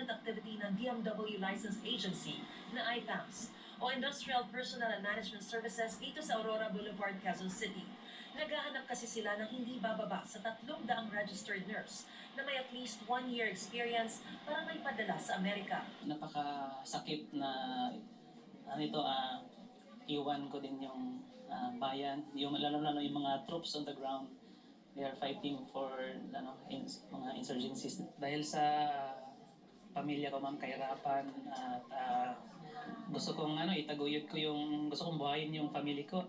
Independent Activity ng DMW License Agency na IPAMS o Industrial Personnel and Management Services dito sa Aurora Boulevard, Quezon City. Naghahanap kasi sila ng hindi bababa sa 300 registered nurse na may at least 1 year experience para may padala sa Amerika. Napakasakit na iwan ko din yung bayan, yung lalo-lalo yung mga troops on the ground. They are fighting for mga insurgencies. Dahil sa pamilya ko, ma'am, kahirapan at gusto kong itaguyod ko gusto kong buhayin yung family ko.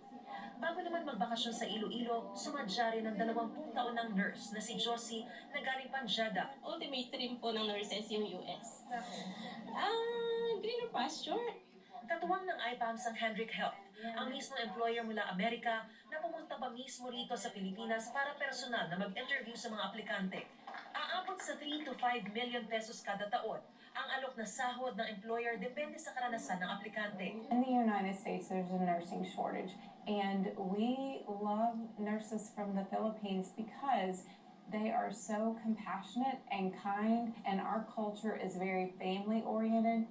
Bago naman magbakasyon sa Iloilo, sumadya rin ng 20 taon ng nurse na si Josie na galing pang Jeddah. Ultimate dream po ng nurses yung US. Greener pasture. Katuwang ng IPAMS ang Hendrick Health, ang mismong employer mula Amerika na pumunta pa mismo rito sa Pilipinas para personal na mag-interview sa mga aplikante. Aabot sa 3 to 5 million pesos kada taon ang alok na sahod ng employer depende sa karanasan ng aplikante. In the United States, there's a nursing shortage, and we love nurses from the Philippines because they are so compassionate and kind, and our culture is very family-oriented.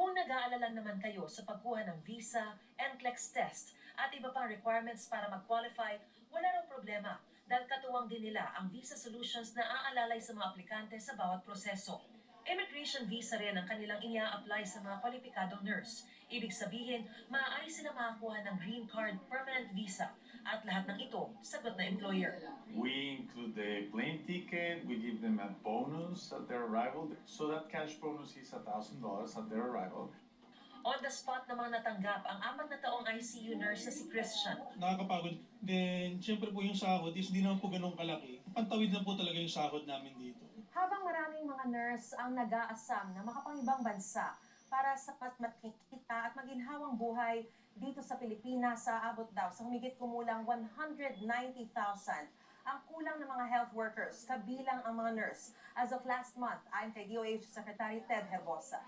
Kung nag-aalala naman kayo sa pagkuha ng visa, NCLEX test at iba pang requirements para mag-qualify, wala raw problema dahil katuwang din nila ang visa solutions na aalalay sa mga aplikante sa bawat proseso. Immigration visa rin ang kanilang inia-apply sa mga kwalipikadong nurse. Ibig sabihin, maaari sila makakuha ng green card permanent visa at lahat ng ito, sagot na employer. We include the plane ticket, we give them a bonus at their arrival. So that cash bonus is $1,000 at their arrival. On the spot namang natanggap ang 4 na taong ICU nurse na si Christian. Nakakapagod. Then, syempre po yung sahod is di naman po ganun kalaki. Pantawid na po talaga yung sahod namin dito. Habang maraming mga nurse ang nag-aasam na makapangibang bansa para sa makikita at maginhawang buhay dito sa Pilipinas, sa abot daw sa humigit kumulang 190,000 ang kulang ng mga health workers, kabilang ang mga nurse. As of last month, ayon kay DOH Secretary Ted Herbosa.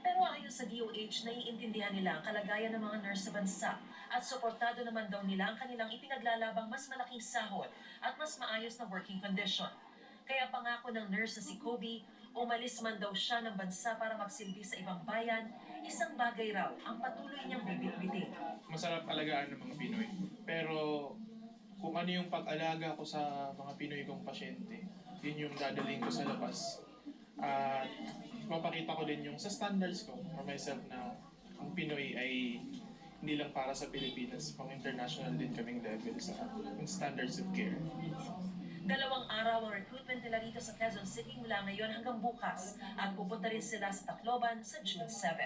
Pero ayon sa DOH, naiintindihan nila ang kalagayan ng mga nurse sa bansa at suportado naman daw nila ang kanilang ipinaglalabang mas malaking sahod at mas maayos na working condition. Kaya pangako ng nurse na si Kobe, umalis man daw siya ng bansa para magsilbi sa ibang bayan, isang bagay raw ang patuloy niyang bibit-bitin. Masarap alagaan ng mga Pinoy. Pero kung ano yung pag-alaga ko sa mga Pinoy kong pasyente, yun yung dadaling ko sa labas. At mapakita ko din yung sa standards ko for myself na ang Pinoy ay hindi lang para sa Pilipinas, pang international din kaming level sa standards of care. 2 araw ang recruitment nila dito sa Quezon City mula ngayon hanggang bukas at pupunta rin sila sa Tacloban sa June 7.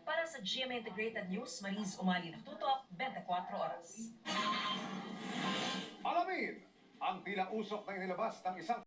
Para sa GMA Integrated News, Mariz Umali Nagtutok, 24 oras. Alamin ang tila usok na inilabas ng isang